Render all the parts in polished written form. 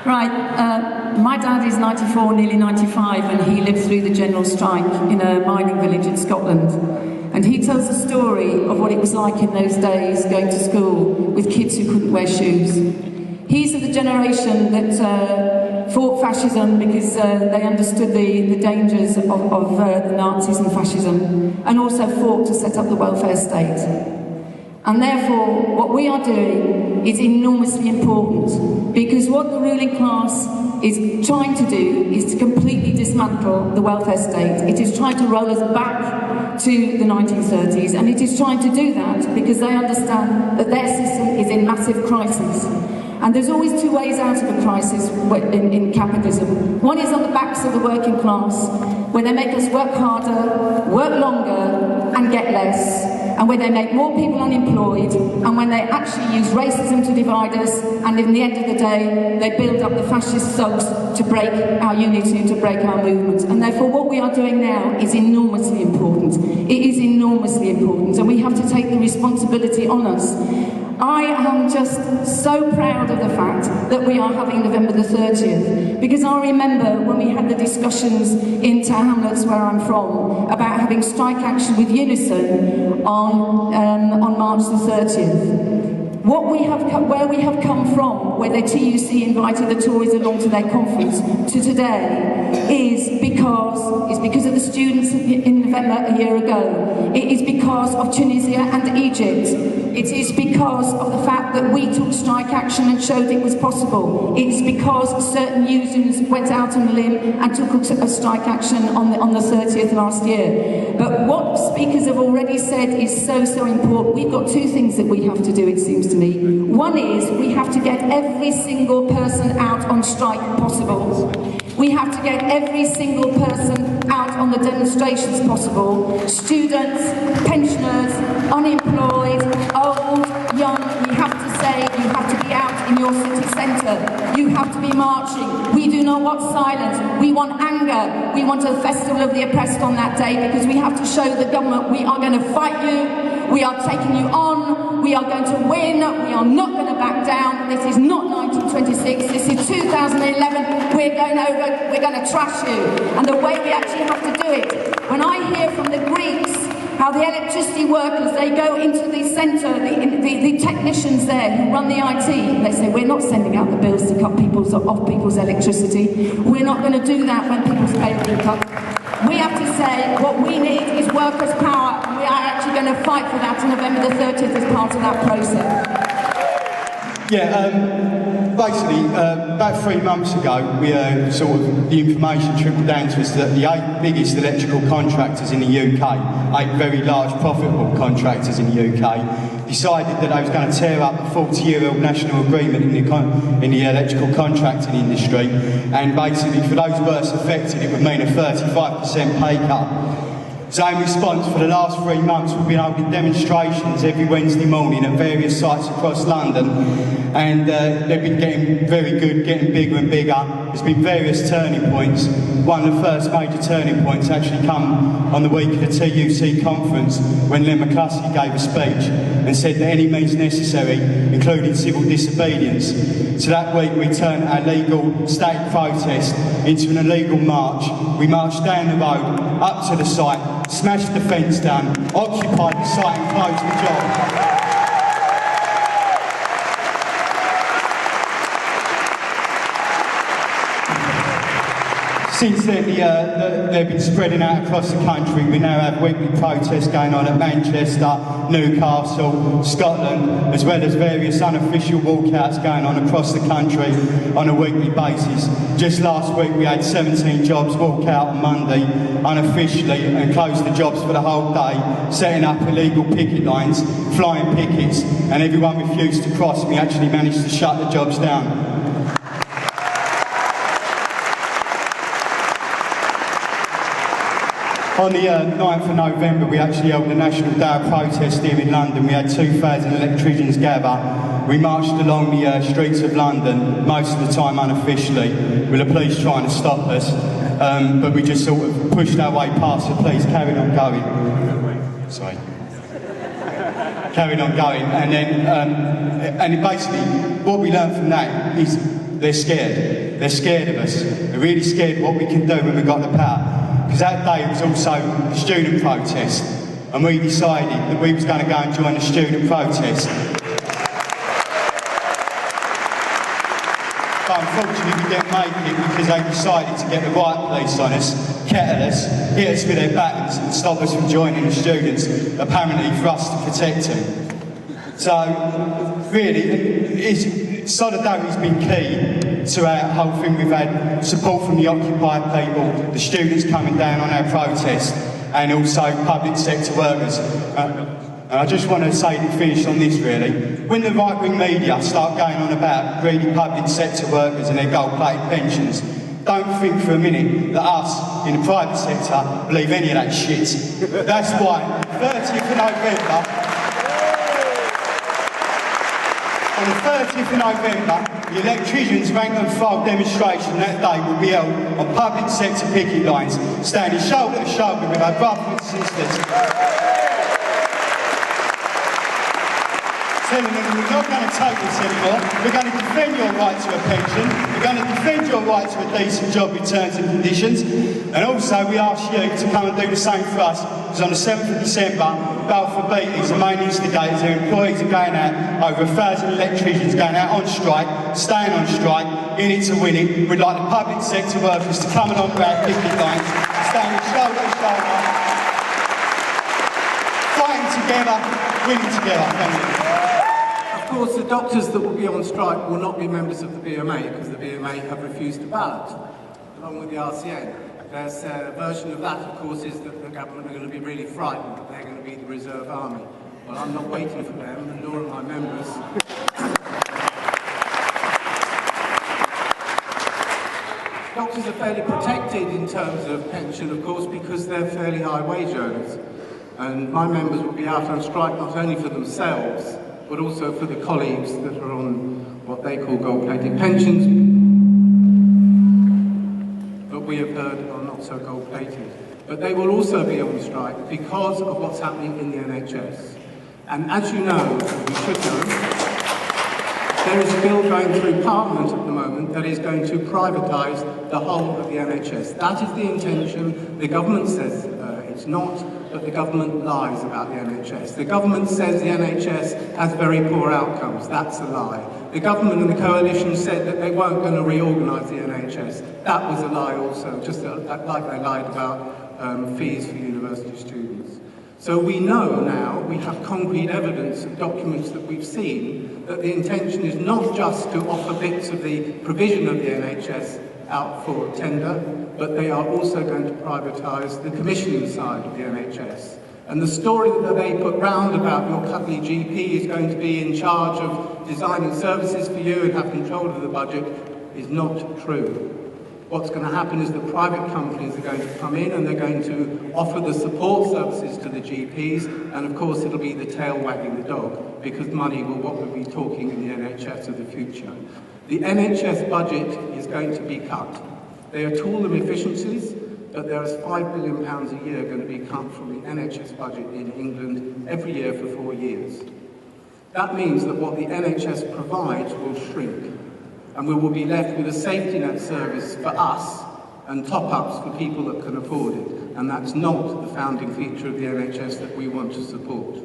Right, my dad is 94, nearly 95, and he lived through the general strike in a mining village in Scotland. And he tells a story of what it was like in those days going to school with kids who couldn't wear shoes. He's of the generation that fought fascism because they understood the dangers of the Nazis and fascism, and also fought to set up the welfare state. And therefore, what we are doing is enormously important, because what the ruling class is trying to do is to completely dismantle the welfare state. It is trying to roll us back to the 1930s, and it is trying to do that because they understand that their system is in massive crisis. And there's always two ways out of a crisis in capitalism. One is on the backs of the working class, where they make us work harder, work longer, and get less, and where they make more people unemployed, and when they actually use racism to divide us, and in the end of the day, they build up the fascist thugs to break our unity and to break our movement. And therefore, what we are doing now is enormously important. It is enormously important, and we have to take the responsibility on us. I am just so proud of the fact that we are having November the 30th, because I remember when we had the discussions in Tower Hamlets, where I'm from, about having strike action with Unison on March the 30th. Where we have come from, where the TUC invited the Tories along to their conference, to today, is because of the students in November a year ago. It is because of Tunisia and Egypt. It is because of the fact that we took strike action and showed it was possible. It is because certain unions went out on a limb and took a strike action on the 30th last year. But what speakers have already said is so important. We've got two things that we have to do, it seems to me. One is we have to get every single person out on strike possible. We have to get every single person out on the demonstrations possible. Students, pensioners, unemployed, old, young. We have to say you have to be out in your city centre. You have to be marching. We do not want silence. We want anger. We want a festival of the oppressed on that day, because we have to show the government we are going to fight you. We are taking you on. We are going to win. We are not going to back down. This is not 1926. This is 2011. We're going to trash you. And the way we actually have to do it, when I hear from the Greeks how the electricity workers, they go into the centre, the technicians there who run the IT, they say, we're not sending out the bills to cut off people's electricity. We're not going to do that when people's pay are being cut. We have to say what we need is workers' power, and we are actually going to fight for that on November the 30th as part of that process. Yeah, basically, about 3 months ago, we the information trickled down to us that the 8 biggest electrical contractors in the UK, 8 very large profitable contractors in the UK, decided that they was going to tear up the 40-year-old national agreement in the electrical contracting industry, and basically for those worst affected it would mean a 35% pay cut. So in response, for the last 3 months we've been holding demonstrations every Wednesday morning at various sites across London, and they've been getting very good, getting bigger and bigger. There's been various turning points. One of the first major turning points actually come on the week of the TUC conference, when Len McCluskey gave a speech and said that any means necessary, including civil disobedience. So that week we turned our legal static protest into an illegal march. We marched down the road, up to the site, smashed the fence down, occupied the site and closed the job. Since then, they've been spreading out across the country. We now have weekly protests going on at Manchester, Newcastle, Scotland, as well as various unofficial walkouts going on across the country on a weekly basis. Just last week we had 17 jobs walk out on Monday unofficially and closed the jobs for the whole day, setting up illegal picket lines, flying pickets, and everyone refused to cross. We actually managed to shut the jobs down. On the 9th of November, we actually held a National Day of Protest here in London. We had 2,000 electricians gather. We marched along the streets of London, most of the time unofficially, with the police trying to stop us. But we just sort of pushed our way past the police, carried on going. Sorry. Carried on going, and then, and basically, what we learned from that is they're scared. They're scared of us. They're really scared what we can do when we've got the power. Because that day was also a student protest, and we decided that we was going to go and join the student protest. But unfortunately we didn't make it because they decided to get the riot police on us, kettle us, hit us with their batons and stop us from joining the students, apparently for us to protect them. So, really, solidarity's been key to our whole thing. We've had support from the occupied people, the students coming down on our protest, and also public sector workers. And I just want to say to finish on this really, when the right-wing media start going on about greedy public sector workers and their gold-plated pensions, don't think for a minute that us in the private sector believe any of that shit. That's why, 30th of November, on the 30th of November, the electricians' rank and file demonstration that day will be held on public sector picket lines, standing shoulder to shoulder with our brothers and sisters. Telling them we're not going to take this anymore, we're going to defend your right to a pension, we're going to defend your right to a decent job with terms and conditions, and also we ask you to come and do the same for us, because on the 7th of December, Balfour Beatties, the main instigators, their employees are going out, over 1,000 electricians going out on strike, staying on strike, in it to win it. We'd like the public sector workers to come along with our picket lines, standing shoulder to shoulder, fighting together, winning together. Thank you. Of course, the doctors that will be on strike will not be members of the BMA because the BMA have refused to ballot, along with the RCN. There's a version of that, of course, is that the government are going to be really frightened that they're going to be the reserve army. Well, I'm not waiting for them, and nor are my members. Doctors are fairly protected in terms of pension, of course, because they're fairly high wage earners. And my members will be out on strike not only for themselves, but also for the colleagues that are on what they call gold-plated pensions, but we have heard are not so gold-plated. But they will also be on strike because of what's happening in the NHS. And as you know, you should know, there is a bill going through Parliament at the moment that is going to privatise the whole of the NHS. That is the intention. The government says it's not, but the government lies about the NHS. The government says the NHS has very poor outcomes. That's a lie. The government and the coalition said that they weren't going to reorganise the NHS. That was a lie also, just like they lied about fees for university students. So we know now, we have concrete evidence of documents that we've seen, that the intention is not just to offer bits of the provision of the NHS out for tender, but they are also going to privatise the commissioning side of the NHS. And the story that they put round about your cuddly GP is going to be in charge of designing services for you and have control of the budget is not true. What's going to happen is that private companies are going to come in and they're going to offer the support services to the GPs, and of course it'll be the tail wagging the dog, because money will what we'll be talking in the NHS of the future. The NHS budget is going to be cut. They are tool of efficiencies, but there is £5 billion a year going to be cut from the NHS budget in England every year for 4 years. That means that what the NHS provides will shrink, and we will be left with a safety net service for us and top-ups for people that can afford it, and that's not the founding feature of the NHS that we want to support.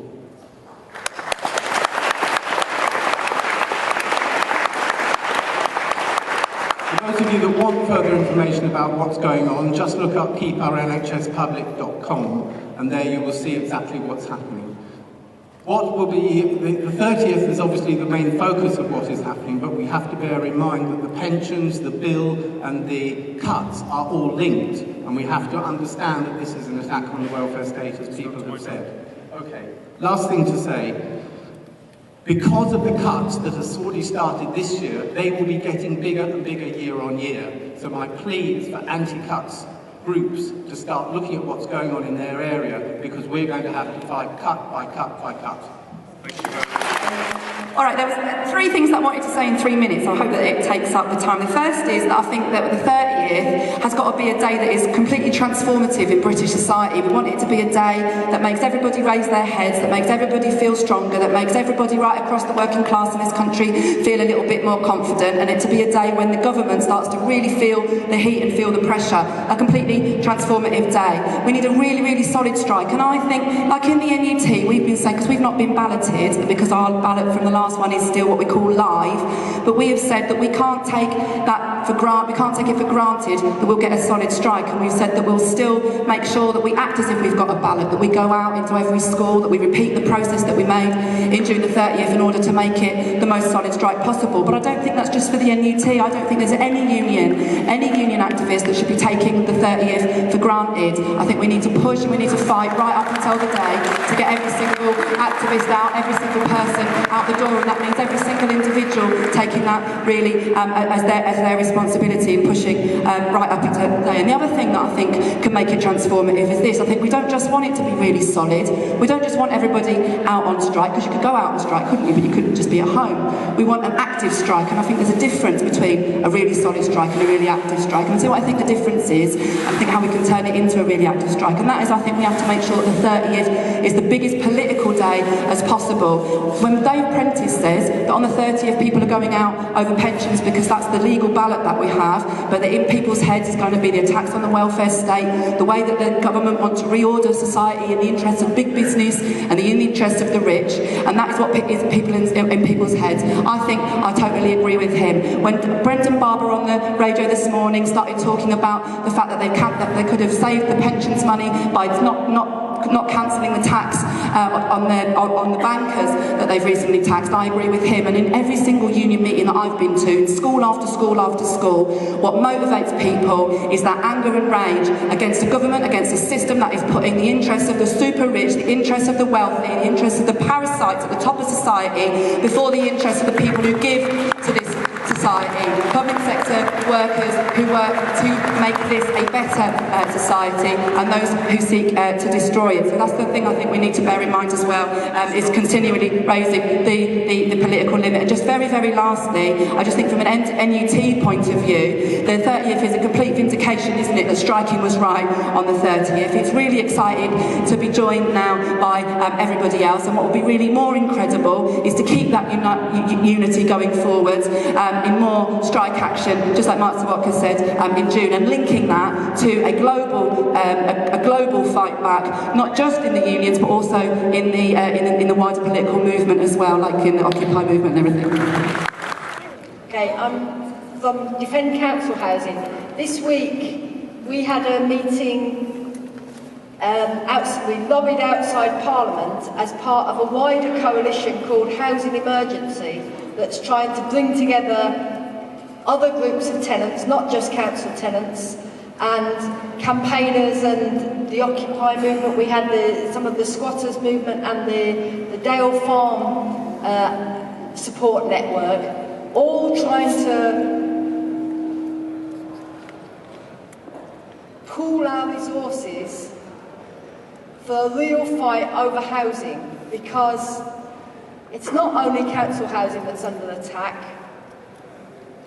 For those of you that want further information about what's going on, just look up keepournhspublic.com, and there you will see exactly what's happening. What will be, the 30th is obviously the main focus of what is happening, but we have to bear in mind that the pensions, the bill, and the cuts are all linked, and we have to understand that this is an attack on the welfare state, as people have said. Okay, last thing to say. Because of the cuts that have already started this year, they will be getting bigger and bigger year on year. So my plea is for anti-cuts groups to start looking at what's going on in their area, because we're going to have to fight cut by cut by cut. Thank you very much. All right, there was 3 things that I wanted to say in 3 minutes. I hope that it takes up the time. The first is that I think that the 30th has got to be a day that is completely transformative in British society. We want it to be a day that makes everybody raise their heads, that makes everybody feel stronger, that makes everybody right across the working class in this country feel a little bit more confident, and it to be a day when the government starts to really feel the heat and feel the pressure. A completely transformative day. We need a really, really solid strike, and I think, like in the NUT, we've been saying, because we've not been balloted, because our ballot from the last one is still what we call live, but we have said that we can't take that for granted. We can't take it for granted that we'll get a solid strike, and we've said that we'll still make sure that we act as if we've got a ballot, that we go out into every school, that we repeat the process that we made in June the 30th in order to make it the most solid strike possible. But I don't think that's just for the NUT. I don't think there's any union activist that should be taking the 30th for granted. I think we need to push and we need to fight right up until the day to get every single activist out, every single person out the door, and that means every single individual taking that really as their responsibility and pushing right up until the day. And the other thing that I think can make it transformative is this. I think we don't just want it to be really solid. We don't just want everybody out on strike, because you could go out on strike, couldn't you? But you couldn't just be at home. We want an active strike, and I think there's a difference between a really solid strike and a really active strike. And so what I think the difference is, I think how we can turn it into a really active strike, and that is, I think we have to make sure that the 30th is the biggest political day as possible. When Dave Prentice says that on the 30th people are going out over pensions because that's the legal ballot that we have, but that in people's heads is going to be the attacks on the welfare state, the way that the government wants to reorder society in the interests of big business and in the interests of the rich, and that is what is people in people's heads. I think I totally agree with him. When Brendan Barber on the radio this morning started talking about the fact that they could have saved the pensions money by not cancelling the tax on the bankers that they've recently taxed, I agree with him. And in every single union meeting that I've been to, in school after school after school, what motivates people is that anger and rage against a government, against a system that is putting the interests of the super rich, the interests of the wealthy, the interests of the parasites at the top of society before the interests of the people who give to this society, public sector workers who work to make this a better society, and those who seek to destroy it. So that's the thing I think we need to bear in mind as well, is continually raising the political limit. And just very, very lastly, I just think from an NUT point of view, the 30th is a complete vindication, isn't it, that striking was right on the 30th. It's really exciting to be joined now by everybody else, and what will be really more incredible is to keep that unity going forward in more strike action, just like Mark Sawalka said in June, and linking that to a global fight back, not just in the unions but also in the wider political movement as well, like in the Occupy movement and everything. Okay, from Defend Council Housing. This week we had a meeting. We lobbied outside Parliament as part of a wider coalition called Housing Emergency, that's trying to bring together other groups of tenants, not just council tenants, and campaigners and the Occupy movement. We had some of the squatters movement and the Dale Farm support network, all trying to pool our resources for a real fight over housing, because it's not only council housing that's under attack,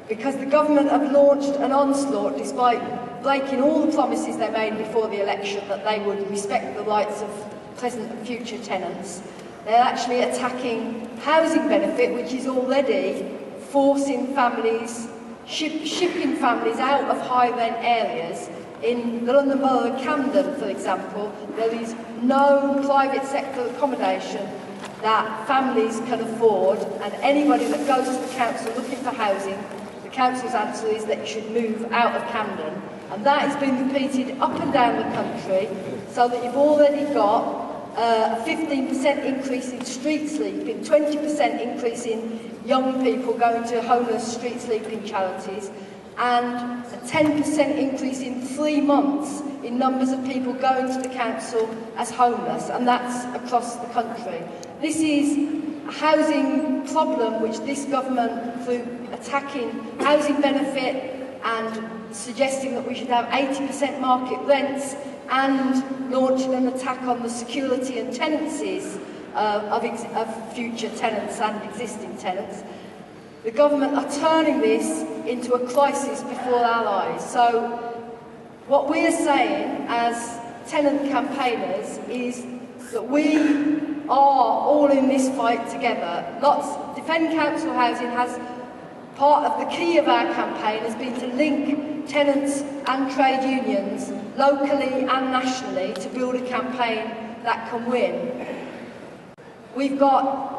because the government have launched an onslaught despite breaking all the promises they made before the election that they would respect the rights of present and future tenants. They're actually attacking housing benefit, which is already forcing families, shipping families out of high rent areas. In the London Borough of Camden, for example, there is no private sector accommodation that families can afford, and anybody that goes to the council looking for housing, the council's answer is that you should move out of Camden. And that has been repeated up and down the country, so that you've already got a 15% increase in street sleeping, 20% increase in young people going to homeless street sleeping charities, and a 10% increase in 3 months in numbers of people going to the council as homeless, and that's across the country. This is a housing problem which this government, through attacking housing benefit and suggesting that we should have 80% market rents and launching an attack on the security and tenancies of future tenants and existing tenants. The government are turning this into a crisis before our eyes. So what we are saying as tenant campaigners is that we are all in this fight together. Defend Council Housing has part of the key of our campaign has been to link tenants and trade unions locally and nationally to build a campaign that can win. We've got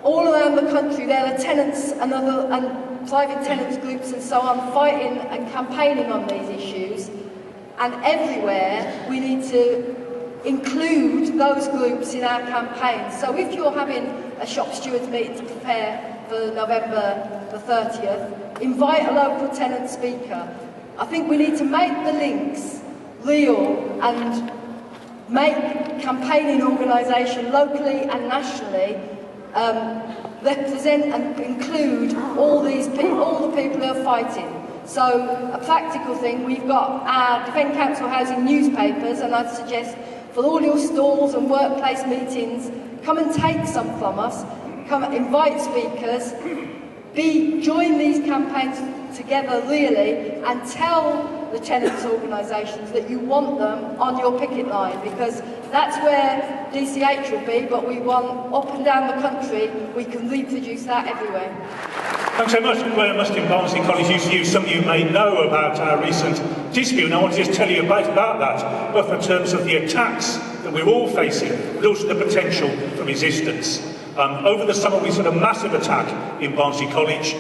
all around the country there are tenants and private tenants groups and so on fighting and campaigning on these issues, and everywhere we need to include those groups in our campaign. So if you're having a shop stewards meeting to prepare for November the 30th, invite a local tenant speaker. I think we need to make the links real and make campaigning organisation locally and nationally represent and include all these people, all the people who are fighting. So a practical thing, we've got our Defend Council Housing newspapers, and I'd suggest for all your stalls and workplace meetings, come and take some from us, come and invite speakers, join these campaigns together really, and tell the tenants' organisations that you want them on your picket line, because that's where DCH will be, but we want up and down the country, we can reproduce that everywhere. Thanks so much. Well, I must in Barnsley College used to use, some of you may know about our recent dispute, and I want to just tell you about that, both in terms of the attacks that we're all facing, but also the potential for resistance. Over the summer we saw a massive attack in Barnsley College,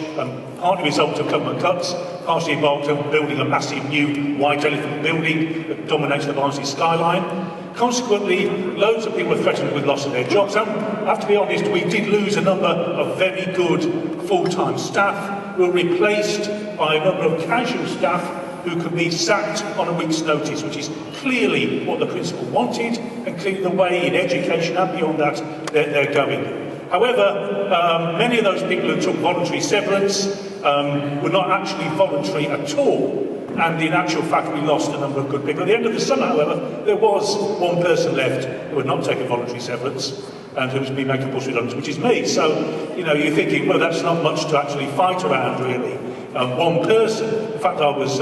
partly a result of government cuts, partially involved in building a massive new white elephant building that dominates the Barnsley skyline. Consequently, loads of people were threatened with loss of their jobs, and I have to be honest, we did lose a number of very good full-time staff who were replaced by a number of casual staff who could be sacked on a week's notice, which is clearly what the principal wanted, and clearly the way in education and beyond that they're going. However, many of those people who took voluntary severance were not actually voluntary at all, and in actual fact we lost a number of good people. At the end of the summer, however, there was one person left who had not taken voluntary severance and who was being made compulsory redundant, which is me. So, you know, you're thinking, well, that's not much to actually fight around, really. One person, in fact, I was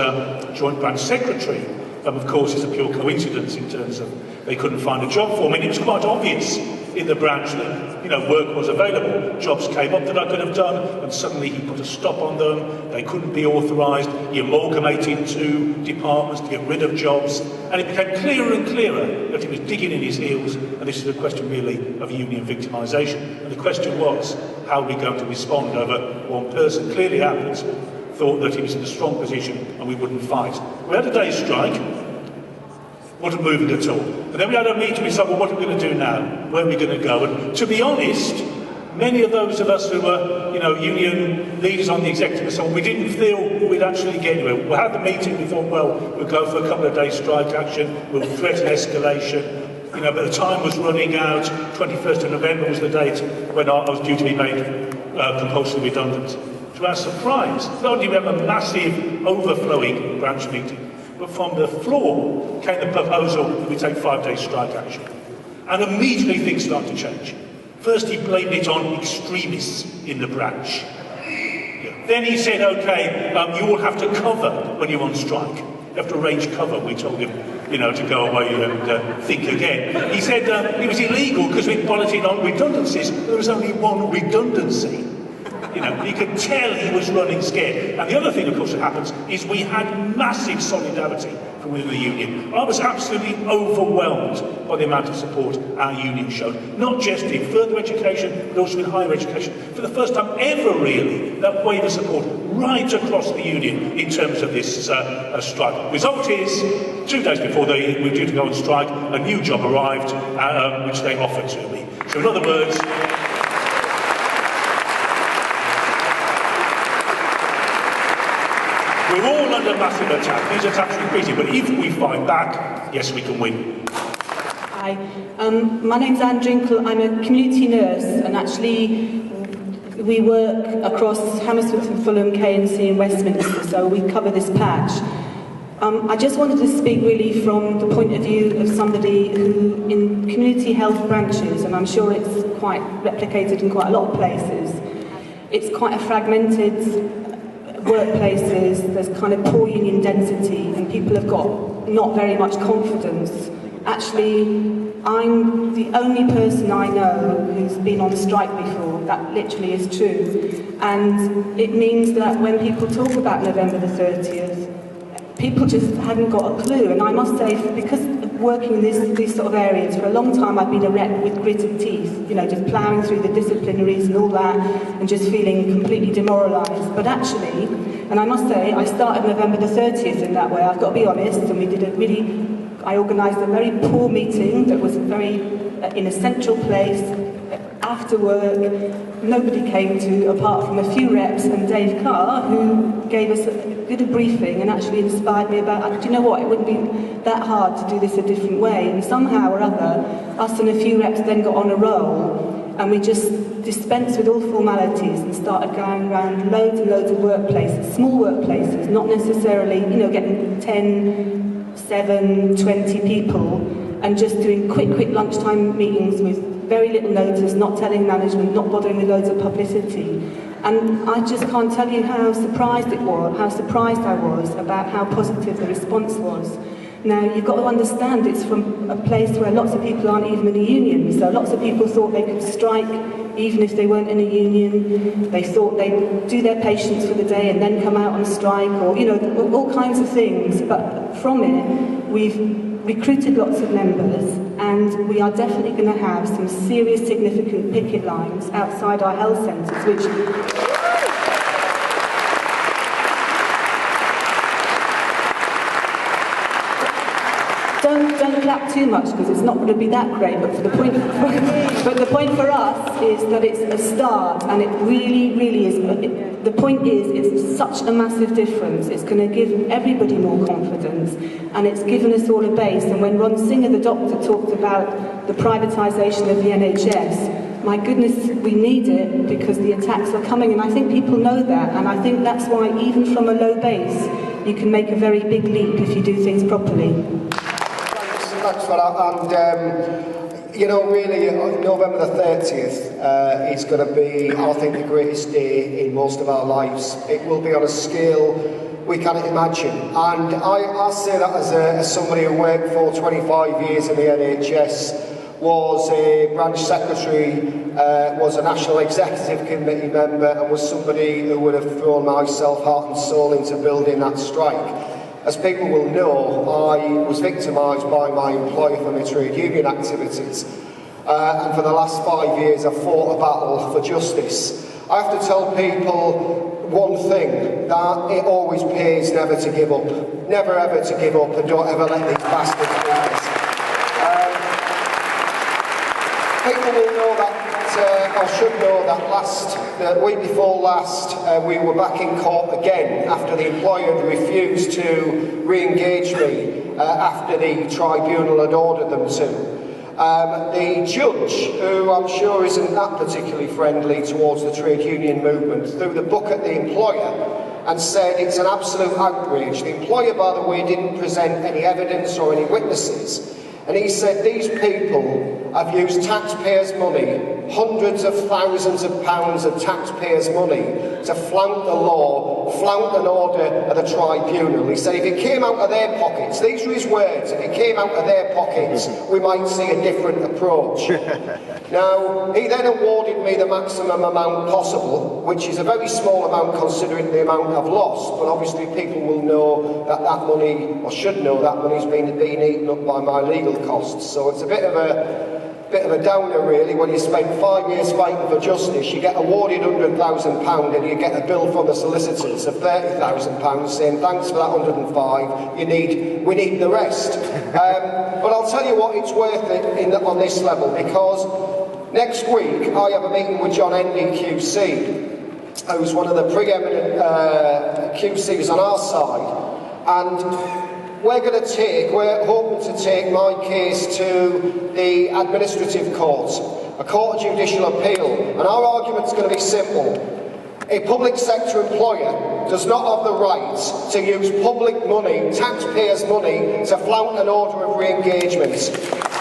Joint Branch Secretary, of course, it's a pure coincidence in terms of they couldn't find a job for me, and it was quite obvious in the branch that, you know, work was available. Jobs came up that I could have done, and suddenly he put a stop on them. They couldn't be authorised. He amalgamated two departments to get rid of jobs, and it became clearer and clearer that he was digging in his heels, and this is a question really of union victimisation. And the question was, how are we going to respond over one person? Clearly our principal thought that he was in a strong position and we wouldn't fight. We had a day's strike, wasn't moving at all. And then we had a meeting, we said, well, what are we going to do now? Where are we going to go? And to be honest, many of those of us who were, you know, union leaders on the executive and so on, we didn't feel we'd actually get anywhere. We had the meeting, we thought, well, we'll go for a couple of days strike action, we'll threaten escalation. You know, but the time was running out. 21st of November was the date when I was due to be made compulsory redundant. To our surprise, not only did we have a massive overflowing branch meeting, but from the floor came the proposal that we take 5 days strike action. And immediately things started to change. First he blamed it on extremists in the branch. Then he said, okay, you all have to cover when you're on strike. You have to arrange cover. We told him, you know, to go away and think again. He said it was illegal because we politicking on redundancies. There was only one redundancy. You know, you could tell he was running scared. And the other thing, of course, that happens is we had massive solidarity from within the union. I was absolutely overwhelmed by the amount of support our union showed, not just in further education, but also in higher education. For the first time ever, really, that wave of support right across the union in terms of this strike. Result is, 2 days before we were due to go on strike, a new job arrived, which they offered to me. So in other words, we're all under massive attack. These attacks are increasing, but if we fight back, yes, we can win. Hi, my name's Anne Drinkle. I'm a community nurse, and actually we work across Hammersmith and Fulham, K&C and Westminster, so we cover this patch. I just wanted to speak really from the point of view of somebody who, in community health branches, and I'm sure it's quite replicated in quite a lot of places, it's quite a fragmented workplaces, there's kind of poor union density, and people have got not very much confidence. Actually, I'm the only person I know who's been on strike before. That literally is true. And it means that when people talk about November the 30th, people just hadn't got a clue. And I must say, because of working in these sort of areas, for a long time I've been a rep with gritted teeth, you know, just ploughing through the disciplinaries and all that, and just feeling completely demoralised. But actually, and I must say, I started November the 30th in that way, I've got to be honest, and we did I organised a very poor meeting that was very in a central place, after work. Nobody came to, apart from a few reps and Dave Carr, who gave us a briefing and actually inspired me about, do you know what, it wouldn't be that hard to do this a different way. And somehow or other, us and a few reps then got on a roll, and we just dispensed with all formalities and started going around loads and loads of workplaces, small workplaces, not necessarily, you know, getting 10, 7, 20 people, and just doing quick lunchtime meetings with very little notice, not telling management, not bothering with loads of publicity. And I just can't tell you how surprised I was about how positive the response was. Now, you've got to understand it's from a place where lots of people aren't even in a union, so lots of people thought they could strike even if they weren't in a union. They thought they'd do their patients for the day and then come out on strike, or, you know, all kinds of things. But from it, we've recruited lots of members, and we are definitely going to have some serious, significant picket lines outside our health centres, which... Don't clap too much, because it's not going to be that great, but the point for us is that it's a start, and it really is. The point is, it's such a massive difference. It's going to give everybody more confidence, and it's given us all a base. And when Ron Singer, the doctor, talked about the privatisation of the NHS, my goodness, we need it because the attacks are coming, and I think people know that, and I think that's why even from a low base, you can make a very big leap if you do things properly. Thanks for that, and you know, really, November the 30th is going to be, I think, the greatest day in most of our lives. It will be on a scale we can't imagine, and I say that as somebody who worked for 25 years in the NHS, was a branch secretary, was a national executive committee member, and was somebody who would have thrown myself heart and soul into building that strike. As people will know, I was victimised by my employer for my trade union activities, and for the last 5 years I've fought a battle for justice. I have to tell people one thing, that it always pays never to give up. Never ever to give up, and don't ever let these bastards beat us. People will know that, or should know that the week before last, we were back in court again after the employer had refused to re-engage me after the tribunal had ordered them to. The judge, who I'm sure isn't that particularly friendly towards the trade union movement, threw the book at the employer and said it's an absolute outrage. The employer, by the way, didn't present any evidence or any witnesses. And he said these people have used taxpayers' money, hundreds of thousands of pounds of taxpayers' money, to flout the law, flout an order of the tribunal. He said if it came out of their pockets, these were his words, if it came out of their pockets, we might see a different approach. Now, he then awarded me the maximum amount possible, which is a very small amount considering the amount I've lost, but obviously people will know that that money, or should know that money's been eaten up by my legal costs. So it's a bit of a downer really. When you spend 5 years fighting for justice, you get awarded £100,000 and you get a bill from the solicitors of £30,000 saying thanks for that 105, we need the rest. But I'll tell you what, it's worth it on this level, because next week I have a meeting with John Endy QC, who's one of the preeminent QCs on our side, and we're hoping to take my case to the administrative court, a court of judicial appeal, and our argument's going to be simple. A public sector employer does not have the right to use public money, taxpayers' money, to flout an order of re-engagement.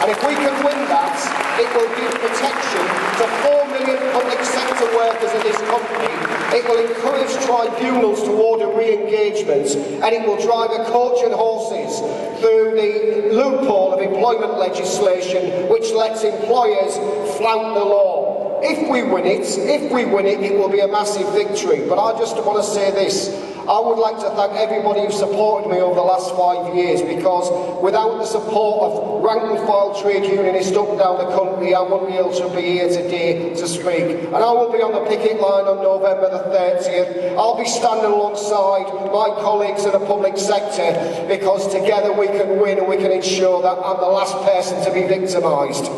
And if we can win that, it will give protection to 4 million public sector workers in this company. It will encourage tribunals to order re-engagement, and it will drive a coach and horses through the loophole of employment legislation which lets employers flout the law. If we win it, it will be a massive victory. But I just want to say this. I would like to thank everybody who supported me over the last 5 years, because without the support of rank and file trade unionists up and down the country, I wouldn't be able to be here today to speak. And I will be on the picket line on November the 30th. I'll be standing alongside my colleagues in the public sector, because together we can win and we can ensure that I'm the last person to be victimised.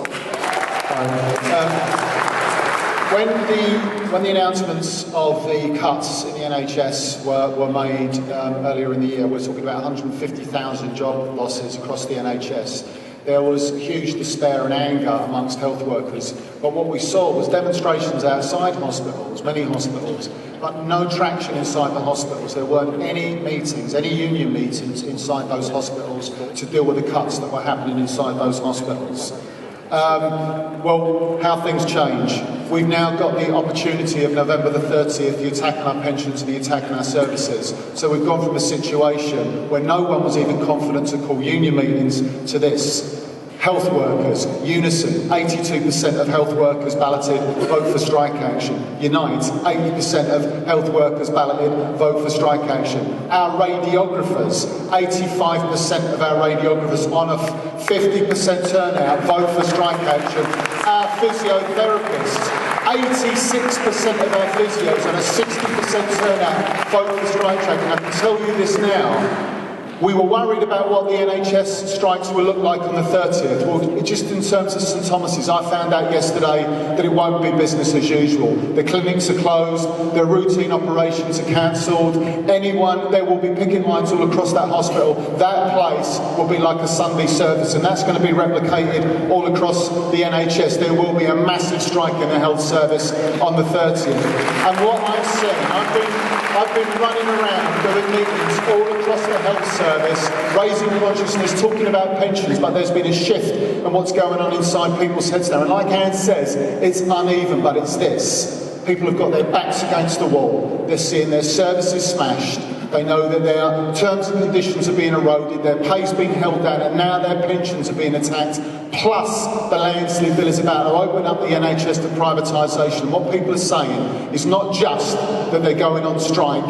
When the announcements of the cuts in the NHS were made earlier in the year, we're talking about 150,000 job losses across the NHS. There was huge despair and anger amongst health workers. But what we saw was demonstrations outside hospitals, many hospitals, but no traction inside the hospitals. There weren't any meetings, any union meetings inside those hospitals to deal with the cuts that were happening inside those hospitals. Well, how things change. We've now got the opportunity of November the 30th, the attack on our pensions and the attack on our services. So we've gone from a situation where no one was even confident to call union meetings to this. Health workers, Unison, 82% of health workers balloted vote for strike action. Unite, 80% of health workers balloted vote for strike action. Our radiographers, 85% of our radiographers on a 50% turnout vote for strike action. Our physiotherapists, 86% of our physios on a 60% turnout vote for strike action. I can tell you this now. We were worried about what the NHS strikes will look like on the 30th. Well, just in terms of St Thomas's, I found out yesterday that it won't be business as usual. The clinics are closed, the routine operations are cancelled. There will be picket lines all across that hospital. That place will be like a Sunday service, and that's going to be replicated all across the NHS. There will be a massive strike in the health service on the 30th. And what I've seen, I've been running around doing meetings all across the health service, raising consciousness, talking about pensions, but there's been a shift in what's going on inside people's heads now. And like Anne says, it's uneven, but it's this. People have got their backs against the wall. They're seeing their services smashed. They know that their terms and conditions are being eroded, their pay's being held down, and now their pensions are being attacked. Plus, the Lansley Bill is about to open up the NHS to privatisation. What people are saying is not just that they're going on strike,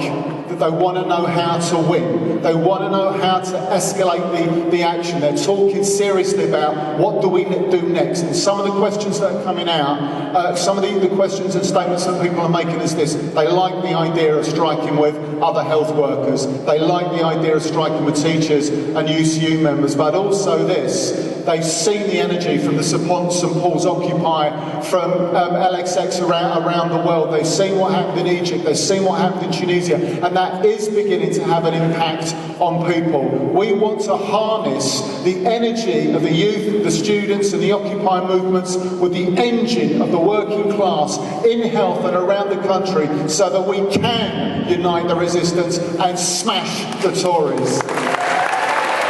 that they want to know how to win. They want to know how to escalate the action. They're talking seriously about what do we do next. And some of the questions that are coming out, some of the questions and statements that people are making is this. They like the idea of striking with other health workers. They like the idea of striking with teachers and UCU members. But also this. They've seen the energy from the St Paul's Occupy, from LXX around the world. They've seen what happened in Egypt. They've seen what happened in Tunisia. And that is beginning to have an impact on people. We want to harness the energy of the youth, the students and the Occupy movements with the engine of the working class in health and around the country so that we can unite the resistance and smash the Tories.